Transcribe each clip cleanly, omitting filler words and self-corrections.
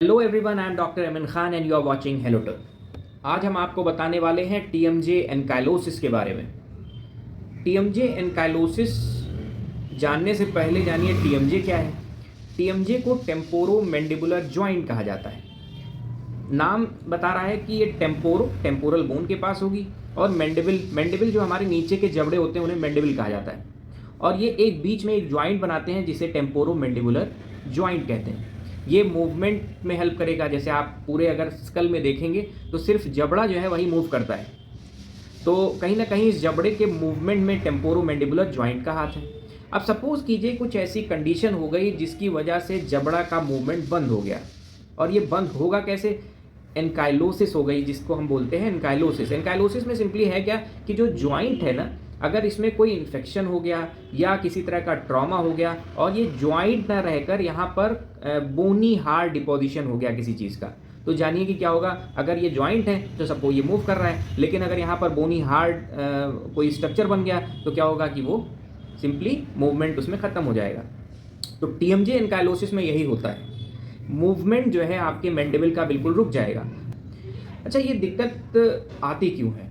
Hello everyone, I am doctor Aman Khan and you are watching hello turn. आज हम आपको बताने वाले हैं टीएमजे एनकाइलोसिस के बारे में। टीएमजे एनकाइलोसिस जानने से पहले जानिए टीएमजे क्या है। टीएमजे को टेम्पोरो मैंडिबुलर जॉइंट कहा जाता है। नाम बता रहा है कि ये टेम्पोरल बोन के पास होगी और मैंडिबल जो हमारे नीचे के जबड़े होते हैं उन्हें मैंडिबल कहा जाता है। और ये एक बीच में एक जॉइंट बनाते हैं जिसे टेम्पोरो मैंडिबुलर जॉइंट कहते हैं। ये मूवमेंट में हेल्प करेगा। जैसे आप पूरे अगर स्कल में देखेंगे तो सिर्फ जबड़ा जो है वही मूव करता है, तो कहीं ना कहीं इस जबड़े के मूवमेंट में टेम्पोरो मैंडिबुलर जॉइंट का हाथ है। अब सपोज कीजिए कुछ ऐसी कंडीशन हो गई जिसकी वजह से जबड़ा का मूवमेंट बंद हो गया। और ये बंद होगा कैसे? एनकाइलोसिस हो गई, जिसको हम बोलते हैं एनकाइलोसिस। एनकाइलोसिस में सिंपली है क्या कि जो जॉइंट है ना, अगर इसमें कोई इन्फेक्शन हो गया या किसी तरह का ट्रॉमा हो गया और ये जॉइंट ना रहकर यहाँ पर बोनी हार्ड डिपोजिशन हो गया किसी चीज़ का, तो जानिए कि क्या होगा। अगर ये जॉइंट है तो सबको ये मूव कर रहा है, लेकिन अगर यहाँ पर बोनी हार्ड कोई स्ट्रक्चर बन गया तो क्या होगा कि वो सिंपली मूवमेंट उसमें ख़त्म हो जाएगा। तो टीएमजे एनकाइलोसिस में यही होता है, मूवमेंट जो है आपके मैंडिबल का बिल्कुल रुक जाएगा। अच्छा, ये दिक्कत आती क्यों है?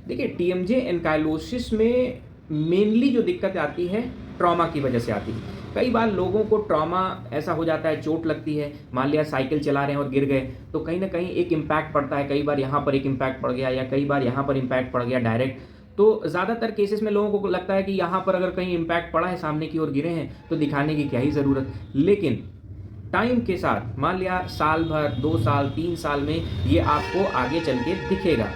देखिए, टीएमजे एनकाइलोसिस में मेनली जो दिक्कत आती है ट्रॉमा की वजह से आती है। कई बार लोगों को ट्रॉमा ऐसा हो जाता है, चोट लगती है, मान लिया साइकिल चला रहे हैं और गिर गए, तो कहीं ना कहीं एक इम्पैक्ट पड़ता है। कई बार यहाँ पर एक इम्पैक्ट पड़ गया या कई बार यहाँ पर इम्पैक्ट पड़ गया डायरेक्ट। तो ज़्यादातर केसेस में लोगों को लगता है कि यहाँ पर अगर कहीं इम्पैक्ट पड़ा है, सामने की ओर गिरे हैं, तो दिखाने की क्या ही ज़रूरत। लेकिन टाइम के साथ, मान लिया साल भर, 2 साल, 3 साल में ये आपको आगे चल के दिखेगा।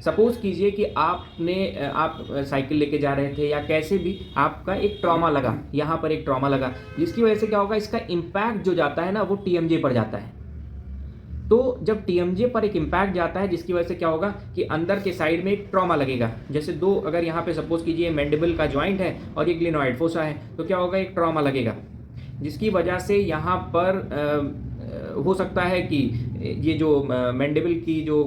सपोज कीजिए कि आप साइकिल लेके जा रहे थे या कैसे भी आपका एक ट्रॉमा लगा, यहाँ पर एक ट्रॉमा लगा, जिसकी वजह से क्या होगा, इसका इम्पैक्ट जो जाता है ना वो टीएमजे पर जाता है। तो जब टीएमजे पर एक इम्पैक्ट जाता है जिसकी वजह से क्या होगा कि अंदर के साइड में एक ट्रॉमा लगेगा। जैसे दो, अगर यहाँ पे सपोज कीजिए मैंडिबल का जॉइंट है और ये ग्लिनॉइड फोसा है, तो क्या होगा, एक ट्रॉमा लगेगा जिसकी वजह से यहाँ पर हो सकता है कि ये जो मैंडिबल की जो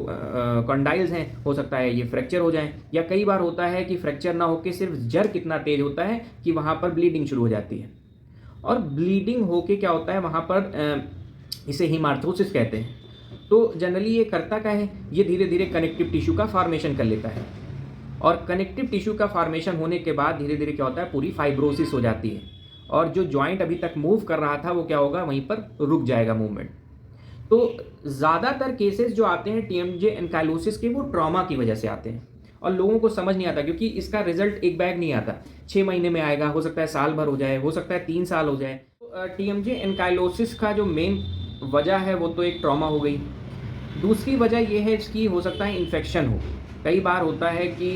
कॉन्डाइल्स हैं, हो सकता है ये फ्रैक्चर हो जाएं, या कई बार होता है कि फ्रैक्चर ना होके सिर्फ जर कितना तेज होता है कि वहाँ पर ब्लीडिंग शुरू हो जाती है। और ब्लीडिंग होके क्या होता है वहाँ पर, इसे हीमार्थोसिस कहते हैं। तो जनरली ये करता क्या है, ये धीरे धीरे कनेक्टिव टिश्यू का फॉर्मेशन कर लेता है। और कनेक्टिव टिश्यू का फॉर्मेशन होने के बाद धीरे धीरे क्या होता है, पूरी फाइब्रोसिस हो जाती है और जो जॉइंट अभी तक मूव कर रहा था वो क्या होगा, वहीं पर रुक जाएगा मूवमेंट। तो ज़्यादातर केसेस जो आते हैं टीएमजे एनकाइलोसिस के, वो ट्रॉमा की वजह से आते हैं और लोगों को समझ नहीं आता, क्योंकि इसका रिजल्ट एक बैग नहीं आता। 6 महीने में आएगा, हो सकता है साल भर हो जाए, हो सकता है 3 साल हो जाए। तो टीएमजे एनकाइलोसिस का जो मेन वजह है वो तो एक ट्रॉमा हो गई। दूसरी वजह ये है इसकी, हो सकता है इन्फेक्शन हो। कई बार होता है कि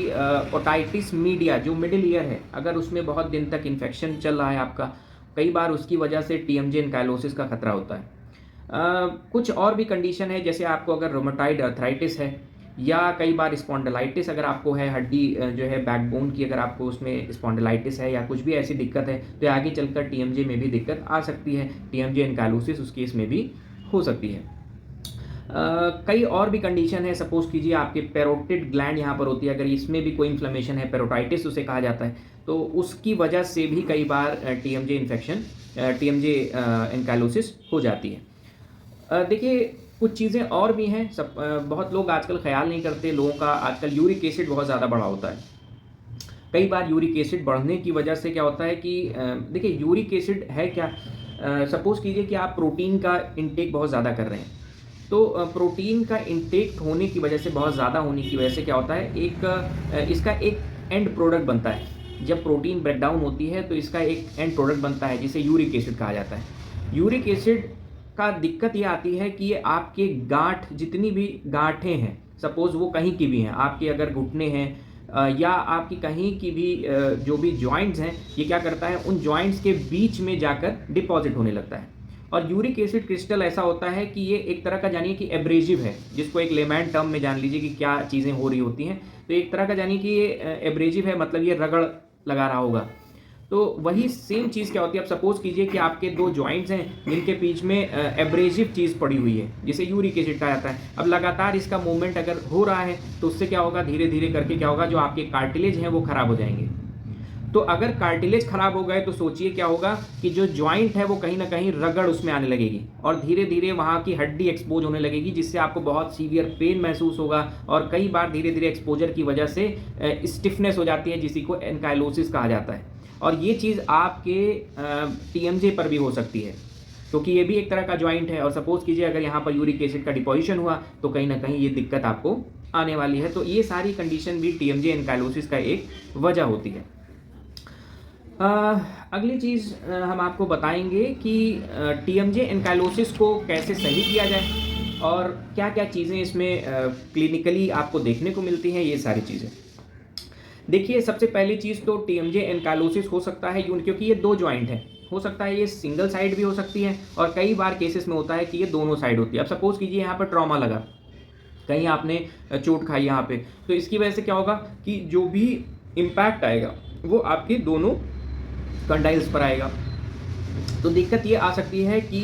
ओटाइटिस मीडिया जो मिडिल ईयर है, अगर उसमें बहुत दिन तक इन्फेक्शन चल रहा है आपका, कई बार उसकी वजह से टीएमजे एनकाइलोसिस का खतरा होता है। कुछ और भी कंडीशन है, जैसे आपको अगर रोमेटॉइड अर्थराइटिस है या कई बार स्पॉन्डिलाइटिस अगर आपको है, हड्डी जो है बैकबोन की, अगर आपको उसमें स्पॉन्डिलाइटिस है या कुछ भी ऐसी दिक्कत है, तो आगे चलकर टीएमजे में भी दिक्कत आ सकती है। टीएमजे एनकाइलोसिस उस केस में भी हो सकती है। कई और भी कंडीशन है, सपोज कीजिए आपके पेरोटिड ग्लैंड यहाँ पर होती है, अगर इसमें भी कोई इन्फ्लेमेशन है, पेरोटाइटिस उसे कहा जाता है, तो उसकी वजह से भी कई बार टीएमजे इन्फेक्शन, टीएमजे एनकाइलोसिस हो जाती है। देखिए, कुछ चीज़ें और भी हैं, सब बहुत लोग आजकल ख्याल नहीं करते। लोगों का आजकल यूरिक एसिड बहुत ज़्यादा बढ़ा होता है। कई बार यूरिक एसिड बढ़ने की वजह से क्या होता है कि देखिए, यूरिक एसिड है क्या, सपोज कीजिए कि आप प्रोटीन का इंटेक बहुत ज़्यादा कर रहे हैं, तो प्रोटीन का इंटेक होने की वजह से, बहुत ज़्यादा होने की वजह से क्या होता है, इसका एक एंड प्रोडक्ट बनता है। जब प्रोटीन ब्रेकडाउन होती है तो इसका एक एंड प्रोडक्ट बनता है जिसे यूरिक एसिड कहा जाता है। यूरिक एसिड का दिक्कत ये आती है कि ये आपके गांठ, जितनी भी गांठें हैं, सपोज वो कहीं की भी हैं, आपके अगर घुटने हैं या आपकी कहीं की भी जो भी जॉइंट्स हैं, ये क्या करता है, उन जॉइंट्स के बीच में जाकर डिपॉजिट होने लगता है। और यूरिक एसिड क्रिस्टल ऐसा होता है कि ये एक तरह का, जानिए कि एब्रेजिव है, जिसको एक लेमैन टर्म में जान लीजिए कि क्या चीज़ें हो रही होती हैं। तो एक तरह का जानिए कि ये एब्रेजिव है, मतलब ये रगड़ लगा रहा होगा। तो वही सेम चीज़ क्या होती है, अब सपोज कीजिए कि आपके 2 जॉइंट्स हैं जिनके बीच में एब्रेजिव चीज़ पड़ी हुई है, जिसे यूरिक एसिड कहा जाता है। अब लगातार इसका मूवमेंट अगर हो रहा है तो उससे क्या होगा, धीरे धीरे करके क्या होगा, जो आपके कार्टिलेज हैं वो खराब हो जाएंगे। तो अगर कार्टिलेज खराब हो गए तो सोचिए क्या होगा कि जो जॉइंट है वो कहीं ना कहीं रगड़ उसमें आने लगेगी और धीरे धीरे वहाँ की हड्डी एक्सपोज होने लगेगी, जिससे आपको बहुत सीवियर पेन महसूस होगा और कई बार धीरे धीरे एक्सपोजर की वजह से स्टिफनेस हो जाती है, जिसी को एनकाइलोसिस कहा जाता है। और ये चीज़ आपके टीएमजे पर भी हो सकती है, क्योंकि ये भी एक तरह का जॉइंट है और सपोज कीजिए अगर यहाँ पर यूरिक एसिड का डिपोजिशन हुआ तो कहीं ना कहीं ये दिक्कत आपको आने वाली है। तो ये सारी कंडीशन भी टीएमजे एनकाइलोसिस का एक वजह होती है। अगली चीज़ हम आपको बताएंगे कि टीएमजे एनकाइलोसिस को कैसे सही किया जाए और क्या क्या चीज़ें इसमें क्लिनिकली आपको देखने को मिलती हैं, ये सारी चीज़ें। देखिए, सबसे पहली चीज़ तो टीएमजे एनकाइलोसिस हो सकता है क्योंकि ये दो जॉइंट है, हो सकता है ये सिंगल साइड भी हो सकती है और कई बार केसेस में होता है कि ये दोनों साइड होती है। अब सपोज कीजिए यहाँ पर ट्रॉमा लगा, कहीं आपने चोट खाई यहाँ पे, तो इसकी वजह से क्या होगा कि जो भी इम्पैक्ट आएगा वो आपके दोनों कंडाइल्स पर आएगा। तो दिक्कत ये आ सकती है कि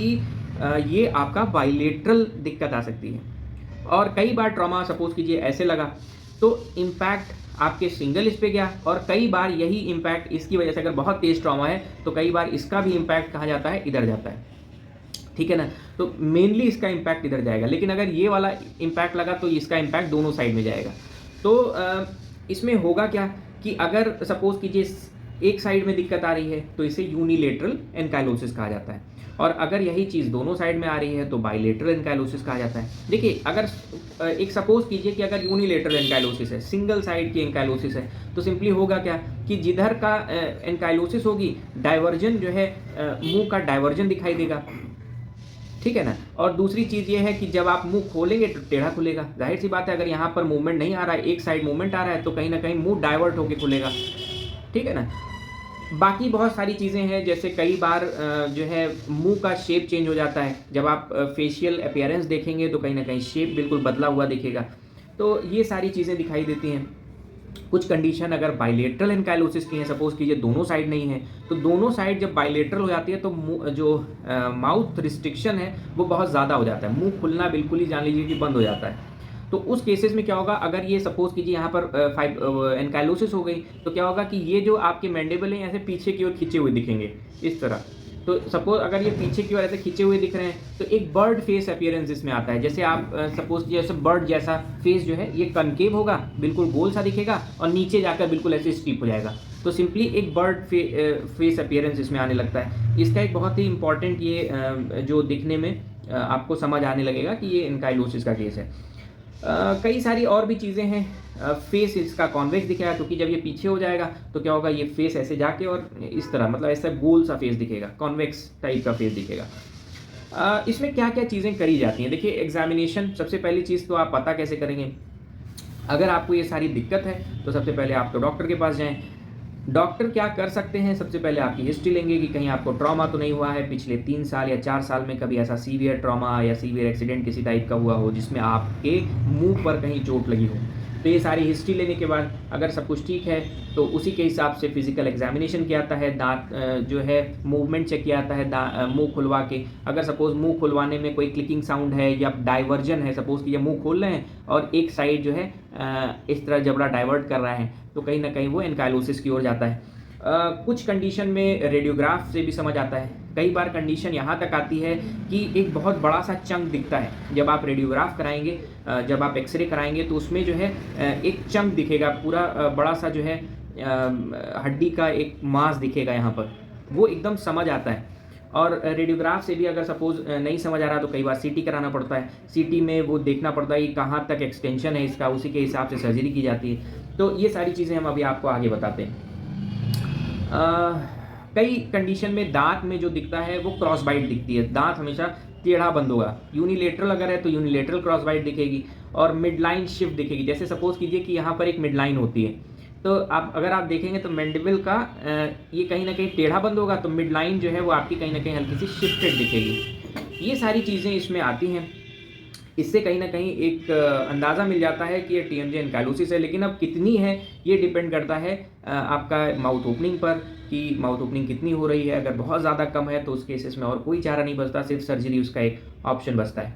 ये आपका बाइलेटरल दिक्कत आ सकती है। और कई बार ट्रॉमा सपोज कीजिए ऐसे लगा तो इम्पैक्ट आपके सिंगल इस पे गया और कई बार यही इम्पैक्ट इसकी वजह से, अगर बहुत तेज ट्रॉमा है तो कई बार इसका भी इम्पैक्ट कहाँ जाता है, इधर जाता है, ठीक है ना। तो मेनली इसका इम्पैक्ट इधर जाएगा, लेकिन अगर ये वाला इम्पैक्ट लगा तो इसका इम्पैक्ट दोनों साइड में जाएगा। तो इसमें होगा क्या कि अगर सपोज कीजिए एक साइड में दिक्कत आ रही है तो इसे यूनिलेटरल एनकाइलोसिस कहा जाता है, और अगर यही चीज़ दोनों साइड में आ रही है तो बाइलेटरल एनकाइलोसिस कहा जाता है। देखिए, अगर एक सपोज कीजिए कि अगर यूनिलेटरल एनकाइलोसिस है, सिंगल साइड की एनकाइलोसिस है, तो सिंपली होगा क्या कि जिधर का एनकाइलोसिस होगी, डाइवर्जन जो है मुंह का डाइवर्जन दिखाई देगा, ठीक है ना। और दूसरी चीज़ ये है कि जब आप मुंह खोलेंगे तो टेढ़ा खुलेगा। जाहिर सी बात है, अगर यहाँ पर मूवमेंट नहीं आ रहा है, एक साइड मूवमेंट आ रहा है, तो कहीं ना कहीं मुंह डाइवर्ट होकर खुलेगा, ठीक है ना। बाकी बहुत सारी चीज़ें हैं, जैसे कई बार जो है मुंह का शेप चेंज हो जाता है। जब आप फेशियल अपीयरेंस देखेंगे तो कहीं ना कहीं शेप बिल्कुल बदला हुआ दिखेगा। तो ये सारी चीज़ें दिखाई देती हैं। कुछ कंडीशन अगर बाइलेटरल एनकाइलोसिस की है, सपोज कीजिए दोनों साइड नहीं है, तो दोनों साइड जब बाइलेटरल हो जाती है तो जो माउथ रिस्ट्रिक्शन है वो बहुत ज़्यादा हो जाता है, मुंह खुलना बिल्कुल ही जान लीजिए कि बंद हो जाता है। तो उस केसेस में क्या होगा, अगर ये सपोज कीजिए यहाँ पर एनकाइलोसिस हो गई तो क्या होगा कि ये जो आपके मैंडिबल हैं ऐसे पीछे की ओर खींचे हुए दिखेंगे इस तरह। तो सपोज अगर ये पीछे की ओर ऐसे खींचे हुए दिख रहे हैं तो एक बर्ड फेस अपीयरेंस इसमें आता है। जैसे आप सपोज जैसे बर्ड जैसा फेस जो है ये कनकेव होगा, बिल्कुल गोल सा दिखेगा और नीचे जाकर बिल्कुल ऐसे स्टीप हो जाएगा। तो सिंपली एक बर्ड फेस अपीयरेंस इसमें आने लगता है। इसका एक बहुत ही इंपॉर्टेंट ये जो दिखने में आपको समझ आने लगेगा कि ये एनकाइलोसिस का केस है। कई सारी और भी चीज़ें हैं। फेस इसका कॉन्वेक्स दिखेगा, क्योंकि जब ये पीछे हो जाएगा तो क्या होगा, ये फेस ऐसे जाके और इस तरह मतलब ऐसा गोल सा फेस दिखेगा, कॉन्वेक्स टाइप का फेस दिखेगा। इसमें क्या क्या चीज़ें करी जाती हैं। देखिए, एग्जामिनेशन सबसे पहली चीज़ तो आप पता कैसे करेंगे। अगर आपको ये सारी दिक्कत है तो सबसे पहले आप तो डॉक्टर के पास जाएँ। डॉक्टर क्या कर सकते हैं, सबसे पहले आपकी हिस्ट्री लेंगे कि कहीं आपको ट्रॉमा तो नहीं हुआ है पिछले 3 साल या 4 साल में, कभी ऐसा सीवियर ट्रॉमा या सीवियर एक्सीडेंट किसी टाइप का हुआ हो जिसमें आपके मुंह पर कहीं चोट लगी हो। तो ये सारी हिस्ट्री लेने के बाद अगर सब कुछ ठीक है तो उसी के हिसाब से फिजिकल एग्जामिनेशन किया जाता है, दांत जो है मूवमेंट चेक किया जाता है मुंह खुलवा के। अगर सपोज मुंह खुलवाने में कोई क्लिकिंग साउंड है या डाइवर्जन है, सपोज कि ये मुंह खोल रहे हैं और एक साइड जो है इस तरह जबड़ा डाइवर्ट कर रहा है, तो कहीं ना कहीं वो एनकाइलोसिस की ओर जाता है। कुछ कंडीशन में रेडियोग्राफ से भी समझ आता है। कई बार कंडीशन यहाँ तक आती है कि एक बहुत बड़ा सा चंक दिखता है। जब आप रेडियोग्राफ कराएंगे, जब आप एक्सरे कराएंगे तो उसमें जो है एक चंक दिखेगा, पूरा बड़ा सा जो है हड्डी का एक मांस दिखेगा यहाँ पर, वो एकदम समझ आता है। और रेडियोग्राफ से भी अगर सपोज नहीं समझ आ रहा तो कई बार सीटी कराना पड़ता है। सीटी में वो देखना पड़ता है कि कहाँ तक एक्सटेंशन है इसका, उसी के हिसाब से सर्जरी की जाती है। तो ये सारी चीज़ें हम अभी आपको आगे बताते हैं। कई कंडीशन में दांत में जो दिखता है वो क्रॉस बाइट दिखती है। दांत हमेशा टेढ़ा बंद होगा। यूनिलेटरल अगर है तो यूनिलेटरल क्रॉस बाइट दिखेगी और मिड लाइन शिफ्ट दिखेगी। जैसे सपोज कीजिए कि यहाँ पर एक मिड लाइन होती है, तो अगर आप देखेंगे तो मैंडिबल का ये कहीं ना कहीं टेढ़ा बंद होगा, तो मिड लाइन जो है वो आपकी कहीं ना कहीं हल्की सी शिफ्टेड दिखेगी। ये सारी चीज़ें इसमें आती हैं। इससे कहीं ना कहीं एक अंदाज़ा मिल जाता है कि ये टीएमजे एनकाइलोसिस है। लेकिन अब कितनी है ये डिपेंड करता है आपका माउथ ओपनिंग पर, कि माउथ ओपनिंग कितनी हो रही है। अगर बहुत ज़्यादा कम है तो उस केसेस में और कोई चारा नहीं बचता, सिर्फ सर्जरी उसका एक ऑप्शन बचता है।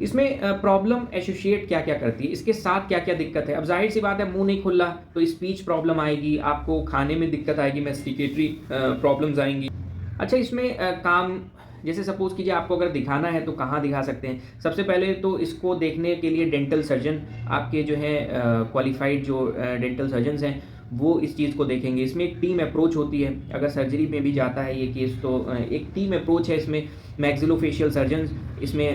इसमें प्रॉब्लम एसोसिएट क्या क्या करती है, इसके साथ क्या क्या दिक्कत है। अब जाहिर सी बात है, मुंह नहीं खुल रहा तो स्पीच प्रॉब्लम आएगी, आपको खाने में दिक्कत आएगी, मैस्टिकेटरी प्रॉब्लम्स आएंगी। अच्छा, इसमें काम जैसे सपोज़ कीजिए आपको अगर दिखाना है तो कहाँ दिखा सकते हैं। सबसे पहले तो इसको देखने के लिए डेंटल सर्जन, आपके जो है क्वालिफाइड जो डेंटल सर्जन्स हैं वो इस चीज़ को देखेंगे। इसमें एक टीम अप्रोच होती है, अगर सर्जरी में भी जाता है ये केस तो एक टीम अप्रोच है इसमें। मैक्सिलोफेशियल सर्जन्स इसमें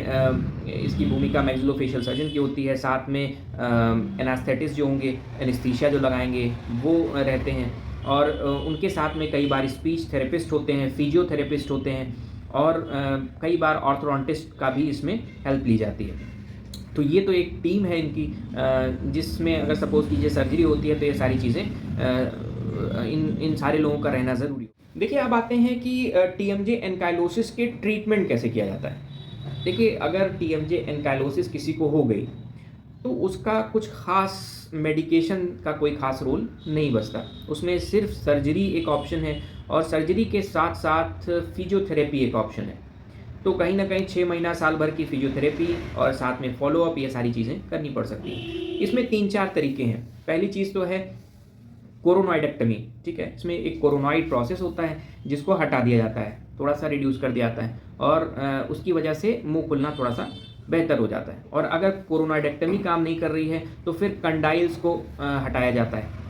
इसकी भूमिका मैक्सिलोफेशियल सर्जन की होती है। साथ में एनास्थेटिस्ट जो होंगे, एनेस्थीसिया जो लगाएंगे वो रहते हैं। और उनके साथ में कई बार स्पीच थेरेपिस्ट होते हैं, फिजियोथेरेपिस्ट होते हैं, और कई बार ऑर्थोडोंटिस्ट का भी इसमें हेल्प ली जाती है। तो ये तो एक टीम है इनकी, जिसमें अगर सपोज़ कीजिए सर्जरी होती है तो ये सारी चीज़ें इन सारे लोगों का रहना ज़रूरी है। देखिए, अब आते हैं कि टीएमजे एनकाइलोसिस के ट्रीटमेंट कैसे किया जाता है। देखिए, अगर टीएमजे एनकाइलोसिस किसी को हो गई तो उसका कुछ ख़ास मेडिकेशन का कोई ख़ास रोल नहीं बचता। उसमें सिर्फ सर्जरी एक ऑप्शन है, और सर्जरी के साथ साथ फिजियोथेरेपी एक ऑप्शन है। तो कहीं ना कहीं 6 महीना साल भर की फिजियोथेरेपी और साथ में फॉलोअप, ये सारी चीज़ें करनी पड़ सकती हैं। इसमें 3-4 तरीके हैं। पहली चीज़ तो है कोरोनॉइडेक्टमी, ठीक है। इसमें एक कोरोनॉइड प्रोसेस होता है जिसको हटा दिया जाता है, थोड़ा सा रिड्यूस कर दिया जाता है, और उसकी वजह से मुंह खुलना थोड़ा सा बेहतर हो जाता है। और अगर कोरोनॉइडेक्टमी काम नहीं कर रही है तो फिर कंडाइल्स को हटाया जाता है।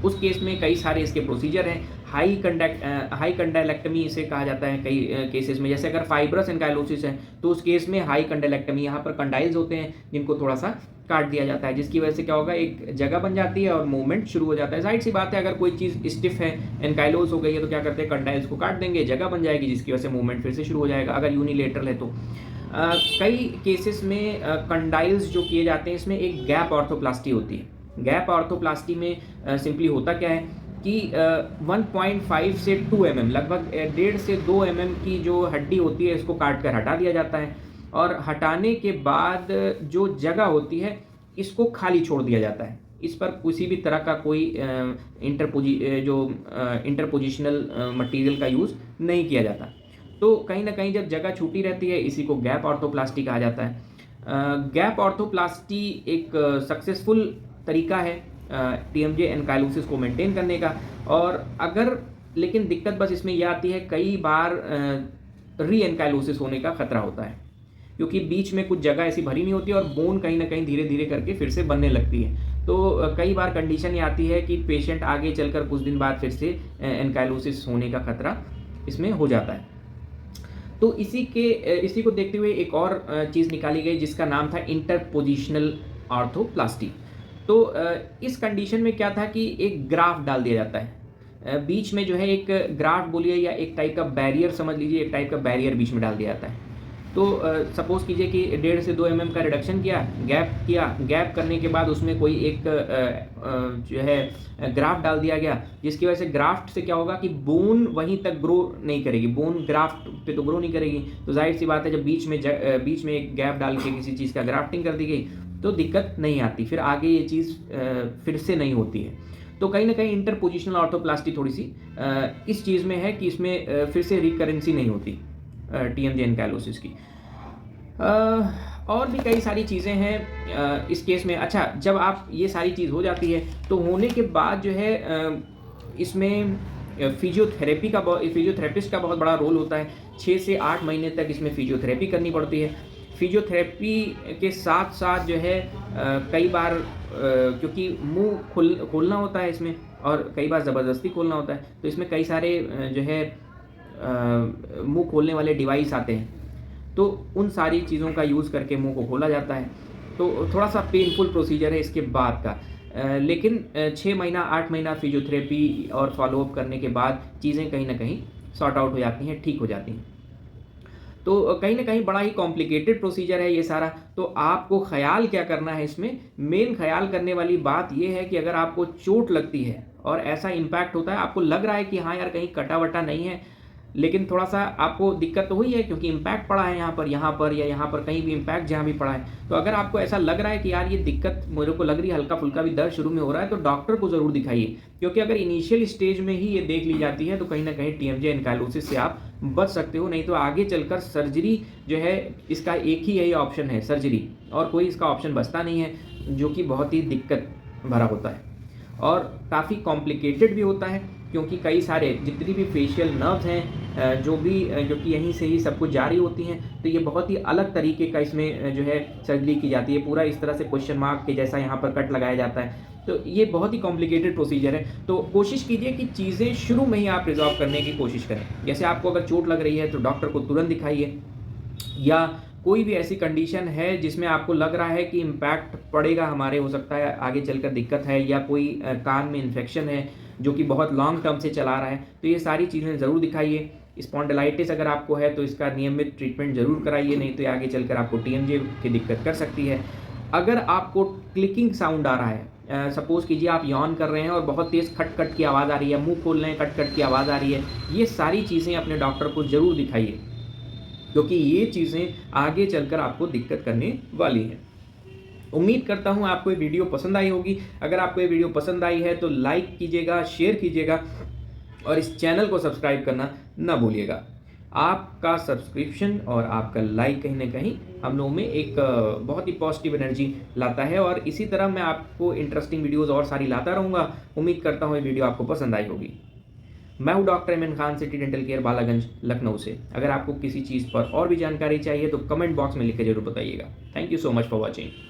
उस केस में कई सारे इसके प्रोसीजर हैं। हाई कंडाइलेक्टमी इसे कहा जाता है कई केसेस में। जैसे अगर फाइब्रस एनकाइलोसिस है तो उस केस में हाई कंडाइलेक्टमी, यहाँ पर कंडाइल्स होते हैं जिनको थोड़ा सा काट दिया जाता है, जिसकी वजह से क्या होगा, एक जगह बन जाती है और मूवमेंट शुरू हो जाता है। जाहिर सी बात है, अगर कोई चीज़ स्टिफ है, एनकाइलोस हो गई है, तो क्या करते हैं, कंडाइल्स को काट देंगे, जगह बन जाएगी, जिसकी वजह से मूवमेंट फिर से शुरू हो जाएगा, अगर यूनिलेटरल है तो। कई केसेस में कंडाइल्स जो किए जाते हैं, इसमें एक गैप ऑर्थोप्लास्टी होती है। गैप ऑर्थोप्लास्टी में सिंपली होता क्या है कि 1.5 से 2 mm, लगभग 1.5 से 2 mm की जो हड्डी होती है इसको काट कर हटा दिया जाता है, और हटाने के बाद जो जगह होती है इसको खाली छोड़ दिया जाता है। इस पर किसी भी तरह का कोई इंटरपोजिशनल मटेरियल का यूज़ नहीं किया जाता। तो कहीं ना कहीं जब जगह छूटी रहती है, इसी को गैप ऑर्थोप्लास्टी कहा जाता है। गैप ऑर्थोप्लास्टी एक सक्सेसफुल तरीका है टीएमजे एनकाइलोसिस को मेंटेन करने का। और अगर, लेकिन दिक्कत बस इसमें यह आती है, कई बार री एनकाइलोसिस होने का खतरा होता है, क्योंकि बीच में कुछ जगह ऐसी भरी नहीं होती और बोन कहीं ना कहीं धीरे धीरे करके फिर से बनने लगती है। तो कई बार कंडीशन ये आती है कि पेशेंट आगे चलकर कुछ दिन बाद फिर से एनकाइलोसिस होने का खतरा इसमें हो जाता है। तो इसी को देखते हुए एक और चीज़ निकाली गई जिसका नाम था इंटरपोजिशनल ऑर्थोप्लास्टी। तो इस कंडीशन में क्या था कि एक ग्राफ डाल दिया जाता है, बीच में जो है एक ग्राफ बोलिए या एक टाइप का बैरियर समझ लीजिए, एक टाइप का बैरियर बीच में डाल दिया जाता है। तो सपोज़ कीजिए कि 1.5 से 2 mm का रिडक्शन किया, गैप करने के बाद उसमें कोई एक जो है ग्राफ्ट डाल दिया गया, जिसकी वजह से ग्राफ्ट से क्या होगा कि बोन वहीं तक ग्रो नहीं करेगी, बोन ग्राफ्ट पे तो ग्रो नहीं करेगी। तो जाहिर सी बात है, जब बीच में एक गैप डाल के किसी चीज़ का ग्राफ्टिंग कर दी गई तो दिक्कत नहीं आती, फिर आगे ये चीज़ फिर से नहीं होती है। तो कहीं ना कहीं इंटरपोजिशनल ऑर्थोप्लास्टी थोड़ी सी इस चीज़ में है कि इसमें फिर से रिकरेंसी नहीं होती टीएमजे एनकाइलोसिस की। और भी कई सारी चीज़ें हैं इस केस में। अच्छा, जब आप ये सारी चीज़ हो जाती है तो होने के बाद जो है इसमें फिजियोथेरेपिस्ट का बहुत बड़ा रोल होता है। 6 से 8 महीने तक इसमें फिजियोथेरेपी करनी पड़ती है। फिजियोथेरेपी के साथ साथ जो है कई बार क्योंकि मुंह खोलना होता है इसमें, और कई बार ज़बरदस्ती खोलना होता है, तो इसमें कई सारे जो है मुंह खोलने वाले डिवाइस आते हैं, तो उन सारी चीज़ों का यूज़ करके मुंह को खोला जाता है। तो थोड़ा सा पेनफुल प्रोसीजर है इसके बाद का, लेकिन 6 महीना 8 महीना फिजियोथेरेपी और फॉलोअप करने के बाद चीज़ें कहीं ना कहीं सॉर्ट आउट हो जाती हैं, ठीक हो जाती हैं। तो कहीं ना कहीं बड़ा ही कॉम्प्लिकेटेड प्रोसीजर है ये सारा। तो आपको ख्याल क्या करना है इसमें, मेन ख्याल करने वाली बात ये है कि अगर आपको चोट लगती है और ऐसा इम्पैक्ट होता है, आपको लग रहा है कि हाँ यार कहीं कटा वटा नहीं है, लेकिन थोड़ा सा आपको दिक्कत तो हुई है क्योंकि इम्पैक्ट पड़ा है यहाँ पर या यहाँ पर कहीं भी इम्पैक्ट जहाँ भी पड़ा है। तो अगर आपको ऐसा लग रहा है कि यार ये दिक्कत मेरे को लग रही है, हल्का फुल्का भी दर्द शुरू में हो रहा है, तो डॉक्टर को ज़रूर दिखाइए, क्योंकि अगर इनिशियल स्टेज में ही ये देख ली जाती है तो कहीं ना कहीं TMJ एनकाइलोसिस से आप बच सकते हो। नहीं तो आगे चलकर सर्जरी जो है, इसका एक ही यही ऑप्शन है, सर्जरी, और कोई इसका ऑप्शन बचता नहीं है, जो कि बहुत ही दिक्कत भरा होता है और काफ़ी कॉम्प्लिकेटेड भी होता है, क्योंकि कई सारे जितनी भी फेशियल नर्व्स हैं जो कि यहीं से ही सब कुछ जारी होती हैं, तो ये बहुत ही अलग तरीके का इसमें जो है सर्जरी की जाती है। पूरा इस तरह से क्वेश्चन मार्क के जैसा यहाँ पर कट लगाया जाता है, तो ये बहुत ही कॉम्प्लिकेटेड प्रोसीजर है। तो कोशिश कीजिए कि चीज़ें शुरू में ही आप रिजॉल्व करने की कोशिश करें। जैसे आपको अगर चोट लग रही है तो डॉक्टर को तुरंत दिखाइए, या कोई भी ऐसी कंडीशन है जिसमें आपको लग रहा है कि इम्पैक्ट पड़ेगा हमारे, हो सकता है आगे चलकर दिक्कत है, या कोई कान में इन्फेक्शन है जो कि बहुत लॉन्ग टर्म से चला रहा है, तो ये सारी चीज़ें ज़रूर दिखाइए। स्पॉन्डिलाइटिस अगर आपको है तो इसका नियमित ट्रीटमेंट ज़रूर कराइए, नहीं तो ये आगे चलकर आपको TMJ की दिक्कत कर सकती है। अगर आपको क्लिकिंग साउंड आ रहा है, सपोज़ कीजिए आप यॉन कर रहे हैं और बहुत तेज़ खट खट की आवाज़ आ रही है, मुंह खोल रहे हैं, खट खट की आवाज़ आ रही है, ये सारी चीज़ें अपने डॉक्टर को ज़रूर दिखाइए, क्योंकि ये चीज़ें आगे चलकर आपको दिक्कत करने वाली हैं। उम्मीद करता हूँ आपको ये वीडियो पसंद आई होगी। अगर आपको ये वीडियो पसंद आई है तो लाइक कीजिएगा, शेयर कीजिएगा और इस चैनल को सब्सक्राइब करना ना भूलिएगा। आपका सब्सक्रिप्शन और आपका लाइक कहीं ना कहीं हम लोगों में एक बहुत ही पॉजिटिव एनर्जी लाता है, और इसी तरह मैं आपको इंटरेस्टिंग वीडियोज़ और सारी लाता रहूँगा। उम्मीद करता हूँ ये वीडियो आपको पसंद आई होगी। मैं हूं doctor M N Khan, city dental care, Balaganj, Lucknow से। अगर आपको किसी चीज़ पर और भी जानकारी चाहिए तो कमेंट बॉक्स में लिख के जरूर बताइएगा। Thank you so much for watching.